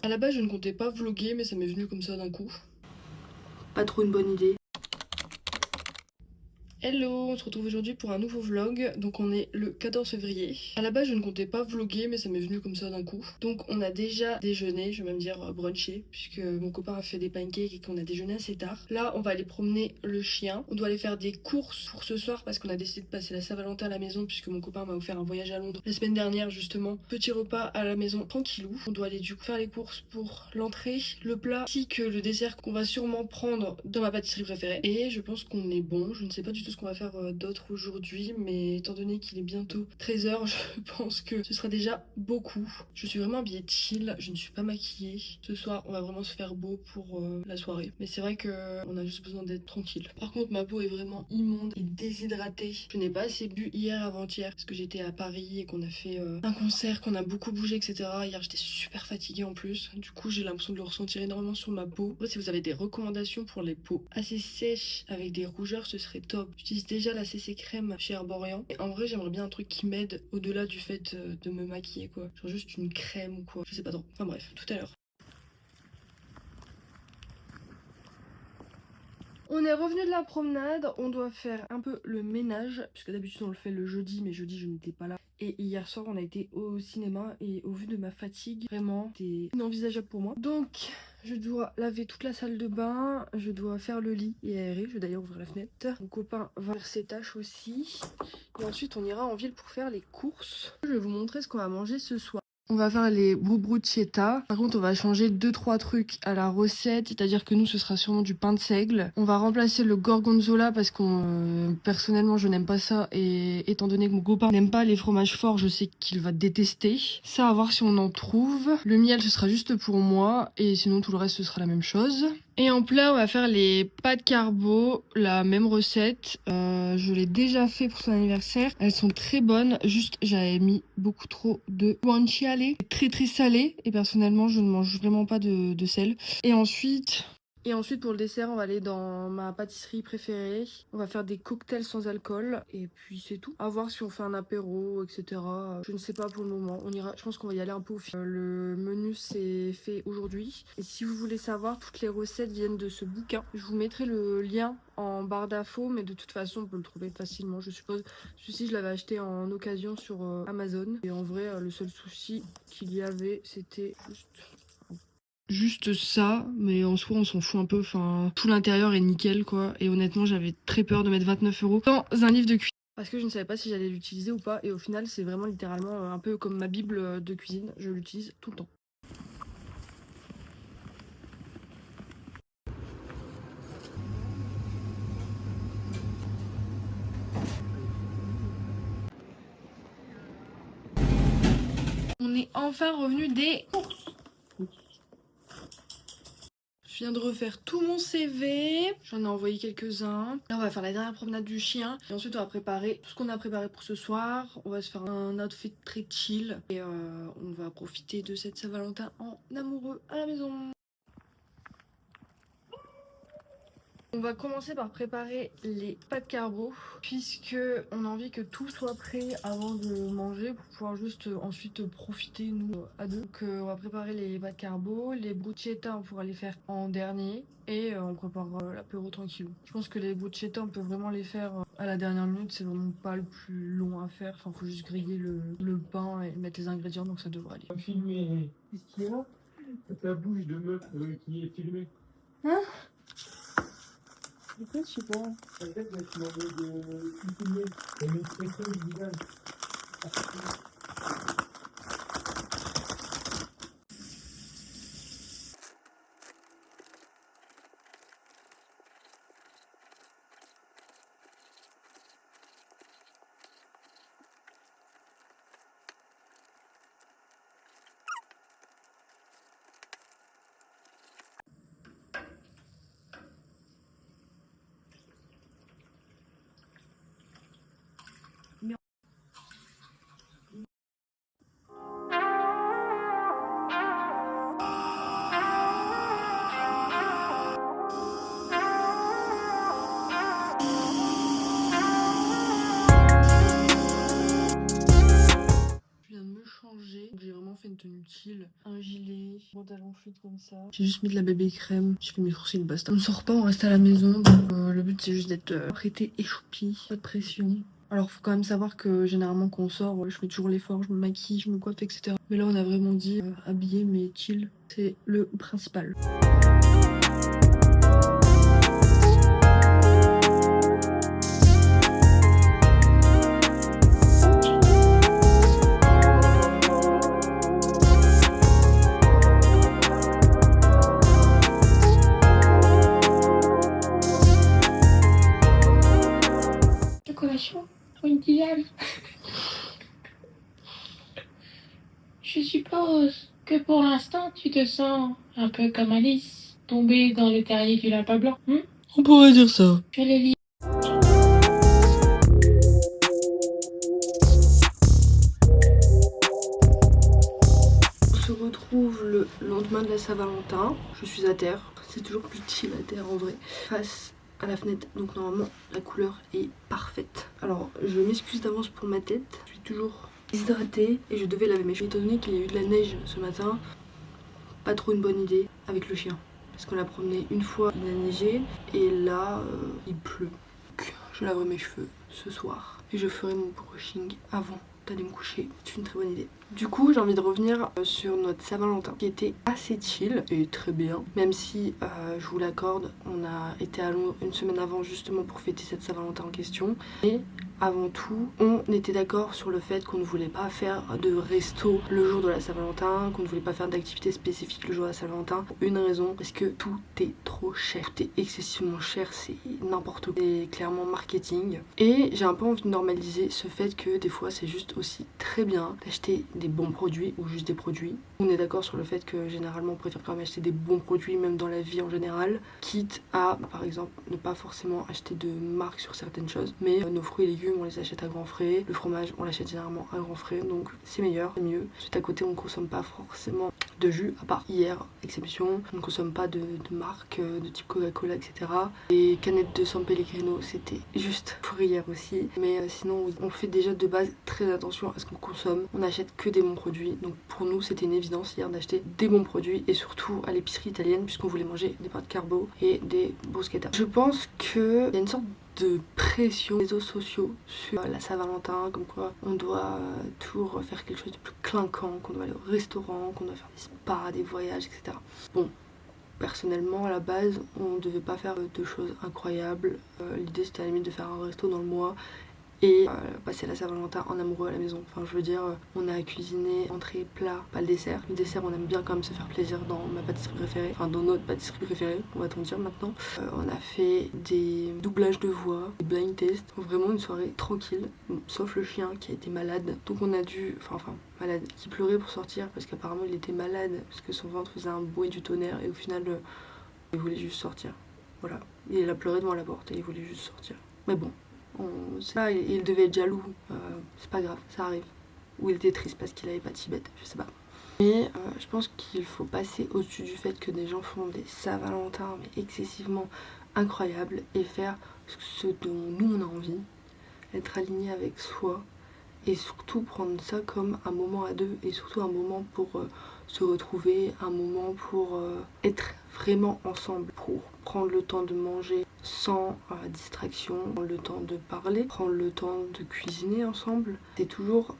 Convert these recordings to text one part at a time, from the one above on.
À la base je ne comptais pas vlogger mais ça m'est venu comme ça d'un coup. Pas trop une bonne idée. Hello, on se retrouve aujourd'hui pour un nouveau vlog, donc on est le 14 février. À la base je ne comptais pas vlogger mais ça m'est venu comme ça d'un coup. Donc on a déjà déjeuné, je vais même dire brunché, puisque mon copain a fait des pancakes et qu'on a déjeuné assez tard. Là on va aller promener le chien, on doit aller faire des courses pour ce soir parce qu'on a décidé de passer la Saint-Valentin à la maison puisque mon copain m'a offert un voyage à Londres la semaine dernière justement. Petit repas à la maison tranquillou. On doit aller du coup faire les courses pour l'entrée, le plat, ainsi que le dessert qu'on va sûrement prendre dans ma pâtisserie préférée. Et je pense qu'on est bon, je ne sais pas du tout ce qu'on va faire d'autre aujourd'hui, mais étant donné qu'il est bientôt 13h, je pense que ce sera déjà beaucoup. Je suis vraiment habillée chill, je ne suis pas maquillée. Ce soir, on va vraiment se faire beau pour la soirée. Mais c'est vrai qu'on a juste besoin d'être tranquille. Par contre, ma peau est vraiment immonde et déshydratée. Je n'ai pas assez bu hier avant-hier parce que j'étais à Paris et qu'on a fait un concert, qu'on a beaucoup bougé, etc. Hier, j'étais super fatiguée en plus. Du coup, j'ai l'impression de le ressentir énormément sur ma peau. Après, si vous avez des recommandations pour les peaux assez sèches avec des rougeurs, ce serait top. J'utilise déjà la CC crème chez Herborian. Et en vrai, j'aimerais bien un truc qui m'aide au-delà du fait de me maquiller, quoi. Genre juste une crème ou quoi. Je sais pas trop. Enfin bref, tout à l'heure. On est revenu de la promenade, on doit faire un peu le ménage, puisque d'habitude on le fait le jeudi, mais jeudi je n'étais pas là. Et hier soir on a été au cinéma et au vu de ma fatigue, vraiment c'était inenvisageable pour moi. Donc je dois laver toute la salle de bain, je dois faire le lit et aérer, je vais d'ailleurs ouvrir la fenêtre. Mon copain va faire ses tâches aussi. Et ensuite on ira en ville pour faire les courses. Je vais vous montrer ce qu'on va manger ce soir. On va faire les bruschetta. Par contre, on va changer 2-3 trucs à la recette. C'est-à-dire que nous, ce sera sûrement du pain de seigle. On va remplacer le gorgonzola parce qu'on personnellement, je n'aime pas ça. Et étant donné que mon copain n'aime pas les fromages forts, je sais qu'il va détester. Ça, à voir si on en trouve. Le miel, ce sera juste pour moi. Et sinon, tout le reste, ce sera la même chose. Et en plat, on va faire les pâtes carbo, la même recette. Je l'ai déjà fait pour son anniversaire. Elles sont très bonnes. Juste, j'avais mis beaucoup trop de guanciale. Très très salé. Et personnellement, je ne mange vraiment pas de sel. Et ensuite... pour le dessert, on va aller dans ma pâtisserie préférée. On va faire des cocktails sans alcool. Et puis c'est tout. À voir si on fait un apéro, etc. Je ne sais pas pour le moment. On ira. Je pense qu'on va y aller un peu au fil. Le menu c'est fait aujourd'hui. Et si vous voulez savoir, toutes les recettes viennent de ce bouquin. Je vous mettrai le lien en barre d'infos, mais de toute façon on peut le trouver facilement, je suppose. Celui-ci je l'avais acheté en occasion sur Amazon. Et en vrai, le seul souci qu'il y avait, c'était juste ça, mais en soi on s'en fout un peu, enfin tout l'intérieur est nickel quoi, et honnêtement j'avais très peur de mettre 29 € dans un livre de cuisine parce que je ne savais pas si j'allais l'utiliser ou pas, et au final c'est vraiment littéralement un peu comme ma bible de cuisine, je l'utilise tout le temps. On est enfin revenu des courses. Je viens de refaire tout mon CV, j'en ai envoyé quelques-uns. Là on va faire la dernière promenade du chien. Et ensuite on va préparer tout ce qu'on a préparé pour ce soir. On va se faire un outfit très chill. Et on va profiter de cette Saint-Valentin en amoureux à la maison. On va commencer par préparer les pâtes carbo, puisque on a envie que tout soit prêt avant de manger pour pouvoir juste ensuite profiter nous à deux. Donc on va préparer les pâtes carbo, les bruschetta on pourra les faire en dernier, et on prépare l'apéro tranquille. Je pense que les bruschetta on peut vraiment les faire à la dernière minute, c'est vraiment pas le plus long à faire. Enfin faut juste griller le pain et mettre les ingrédients, donc ça devrait aller. Filmer, qu'est-ce qu'il y a? Ta bouche de meuf qui est filmée. Hein? En fait, je sais pas. En fait, là, tu m'as envoyé de filmer. Et une expression du visage. changer. J'ai vraiment fait une tenue chill, un gilet, pantalon fluide comme ça. J'ai juste mis de la bébé crème, j'ai fait mes sourcils, basta. On ne sort pas, on reste à la maison. Donc, le but c'est juste d'être prêté et choupi, pas de pression. Alors faut quand même savoir que généralement quand on sort, je fais toujours l'effort, je me maquille, je me coiffe, etc. Mais là on a vraiment dit habillé mais chill, c'est le principal. Décoration idéale. Je suppose que pour l'instant tu te sens un peu comme Alice, tombée dans le terrier du lapin blanc. On pourrait dire ça. Je le lis. On se retrouve le lendemain de la Saint-Valentin. Je suis à terre. C'est toujours plus chill à terre en vrai. Face à la fenêtre. Donc normalement la couleur est parfaite. Alors je m'excuse d'avance pour ma tête. Je suis toujours déshydratée et je devais laver mes cheveux. Étant donné qu'il y a eu de la neige ce matin, pas trop une bonne idée avec le chien. Parce qu'on l'a promené une fois, il a neigé et là il pleut. Donc, je laverai mes cheveux ce soir et je ferai mon brushing avant d'aller me coucher. C'est une très bonne idée. Du coup j'ai envie de revenir sur notre Saint-Valentin qui était assez chill et très bien. Même si je vous l'accorde, on a été à Londres une semaine avant justement pour fêter cette Saint-Valentin en question. Et avant tout, on était d'accord sur le fait qu'on ne voulait pas faire de resto le jour de la Saint-Valentin, qu'on ne voulait pas faire d'activité spécifique le jour de la Saint-Valentin. Pour une raison, parce que tout est trop cher. Tout est excessivement cher, c'est n'importe quoi. C'est clairement marketing. Et j'ai un peu envie de normaliser ce fait que des fois c'est juste aussi très bien d'acheter des bons produits ou juste des produits. On est d'accord sur le fait que généralement on préfère quand même acheter des bons produits même dans la vie en général, quitte à par exemple ne pas forcément acheter de marque sur certaines choses, mais nos fruits et légumes on les achète à grands frais, le fromage on l'achète généralement à grands frais, donc c'est meilleur, c'est mieux. Ensuite à côté on consomme pas forcément de jus, à part hier, exception, on ne consomme pas de marque de type Coca-Cola, etc. Les canettes de San Pellegrino c'était juste pour hier aussi, mais sinon on fait déjà de base très attention à ce qu'on consomme, on n'achète que des bons produits, donc pour nous c'était une évidence hier d'acheter des bons produits et surtout à l'épicerie italienne puisqu'on voulait manger des pâtes carbo et des bruschetta. Je pense qu'il y a une sorte de pression des réseaux sociaux sur la Saint-Valentin, comme quoi on doit toujours faire quelque chose de plus clinquant, qu'on doit aller au restaurant, qu'on doit faire des spas, des voyages, etc. Bon, personnellement à la base on devait pas faire de choses incroyables, l'idée c'était à la limite de faire un resto dans le mois et passer la Saint-Valentin en amoureux à la maison. Enfin je veux dire, on a cuisiné entrée, plat, pas le dessert. Le dessert on aime bien quand même se faire plaisir dans ma pâtisserie préférée, enfin dans notre pâtisserie préférée, on va t'en dire maintenant. On a fait des doublages de voix, des blind tests, vraiment une soirée tranquille, bon, sauf le chien qui a été malade. Donc on a dû, enfin malade, qui pleurait pour sortir parce qu'apparemment il était malade, parce que son ventre faisait un bruit du tonnerre et au final il voulait juste sortir. Voilà, il a pleuré devant la porte et il voulait juste sortir. Mais bon. Ça, il devait être jaloux, c'est pas grave, ça arrive. Ou il était triste parce qu'il avait pas de Tibet, je sais pas. Mais je pense qu'il faut passer au-dessus du fait que des gens font des Saint-Valentin mais excessivement incroyables et faire ce dont nous on a envie, être aligné avec soi et surtout prendre ça comme un moment à deux et surtout un moment pour se retrouver, un moment pour être vraiment ensemble, pour prendre le temps de manger sans distraction, prendre le temps de parler, prendre le temps de cuisiner ensemble. C'est toujours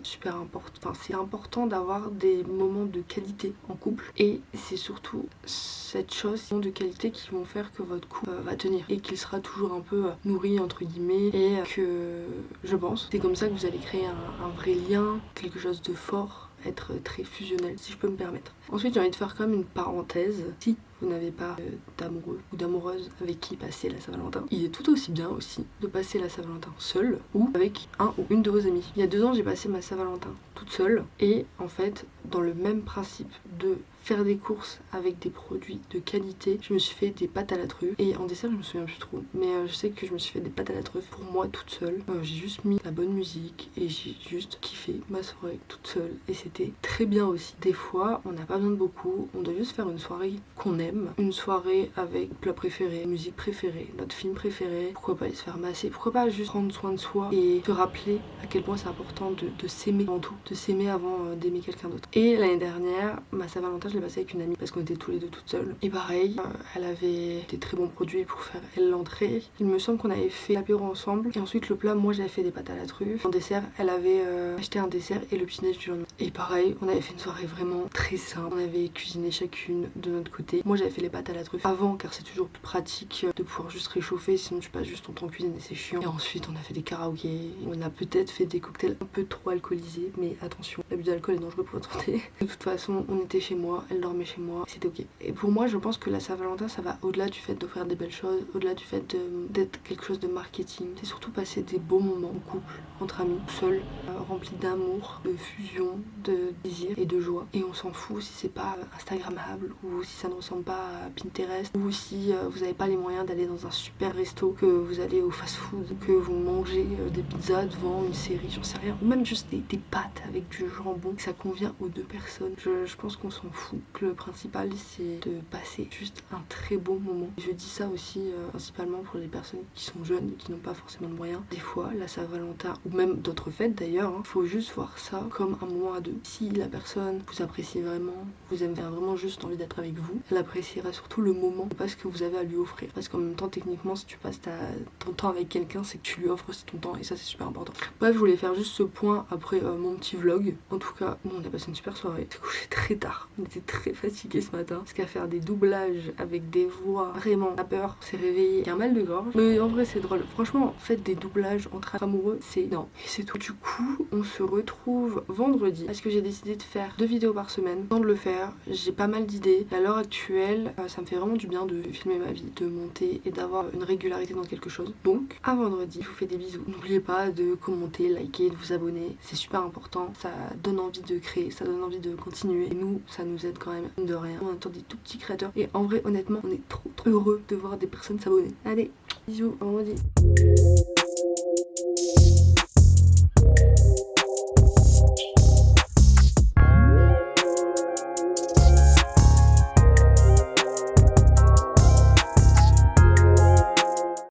super important. Enfin, c'est important d'avoir des moments de qualité en couple et c'est surtout cette chose de qualité qui vont faire que votre couple va tenir et qu'il sera toujours un peu nourri entre guillemets et que je pense c'est comme ça que vous allez créer un vrai lien, quelque chose de fort, être très fusionnel si je peux me permettre. Ensuite j'ai envie de faire quand même une parenthèse. Si vous n'avez pas d'amoureux ou d'amoureuse avec qui passer la Saint-Valentin, il est tout aussi bien aussi de passer la Saint-Valentin seule ou avec un ou une de vos amis. Il y a 2 ans j'ai passé ma Saint-Valentin toute seule et en fait dans le même principe de faire des courses avec des produits de qualité. Je me suis fait des pâtes à la truffe et en dessert je me souviens plus trop, mais je sais que je me suis fait des pâtes à la truffe pour moi toute seule. J'ai juste mis la bonne musique et j'ai juste kiffé ma soirée toute seule et c'était très bien aussi. Des fois on n'a pas besoin de beaucoup, on doit juste faire une soirée qu'on aime, une soirée avec plat préféré, musique préférée, notre film préféré, pourquoi pas aller se faire masser, pourquoi pas juste prendre soin de soi et se rappeler à quel point c'est important de s'aimer avant tout, de s'aimer avant d'aimer quelqu'un d'autre. Et l'année dernière, ma Saint-Valentin je l'ai passée avec une amie parce qu'on était tous les deux toutes seules et pareil, elle avait des très bons produits pour faire elle l'entrée. Il me semble qu'on avait fait l'apéro ensemble et ensuite le plat, moi j'avais fait des pâtes à la truffe. En dessert, elle avait acheté un dessert et le petit-déj du lendemain. Et pareil, on avait fait une soirée vraiment très simple, on avait cuisiné chacune de notre côté. Moi j'avais fait les pâtes à la truffe avant car c'est toujours plus pratique de pouvoir juste réchauffer, sinon tu passes juste ton temps en cuisine et c'est chiant. Et ensuite on a fait des karaokés, on a peut-être fait des cocktails un peu trop alcoolisés, mais attention, l'abus d'alcool est dangereux pour votre santé. De toute façon, on était chez moi, elle dormait chez moi, c'était ok. Et pour moi, je pense que la Saint-Valentin, ça va au-delà du fait d'offrir des belles choses, au-delà du fait d'être quelque chose de marketing. C'est surtout passer des beaux moments en couple, entre amis, seul, remplis d'amour, de fusion, de désir et de joie. Et on s'en fout si c'est pas instagrammable ou si ça ne ressemble pas à Pinterest ou si vous n'avez pas les moyens d'aller dans un super resto, que vous allez au fast-food, que vous mangez des pizzas devant une série, j'en sais rien, ou même juste des pâtes avec du jambon, que ça convient aux deux personnes. Je pense qu'on s'en fout. Le principal, c'est de passer juste un très bon moment. Je dis ça aussi principalement pour les personnes qui sont jeunes et qui n'ont pas forcément de moyens. Des fois, la Saint-Valentin, ou même d'autres fêtes d'ailleurs, faut juste voir ça comme un moment à deux. Si la personne vous apprécie vraiment, vous avez vraiment juste envie d'être avec vous, elle appréciera surtout le moment, pas ce que vous avez à lui offrir. Parce qu'en même temps, techniquement, si tu passes ton temps avec quelqu'un, c'est que tu lui offres aussi ton temps et ça, c'est super important. Bref, je voulais faire juste ce point après mon petit vlog. En tout cas, nous, on a passé une super soirée. On s'est couché très tard. On était très fatigués ce matin. Parce qu'à faire des doublages avec des voix, vraiment, la peur, on s'est réveillé avec un mal de gorge. Mais en vrai, c'est drôle. Franchement, faites des doublages entre amoureux, c'est non. Et c'est tout. Du coup, on se retrouve vendredi parce que j'ai décidé de faire 2 vidéos par semaine. Sans de le faire, j'ai pas mal d'idées. À l'heure actuelle, ça me fait vraiment du bien de filmer ma vie, de monter et d'avoir une régularité dans quelque chose. Donc, à vendredi, je vous fais des bisous. N'oubliez pas de commenter, liker, de vous abonner. C'est super important. Ça donne envie de créer, ça donne envie de continuer. Et nous, ça nous aide quand même, de rien. On entend des tout petits créateurs. Et en vrai, honnêtement, on est trop heureux de voir des personnes s'abonner. Allez, bisous, à vendredi.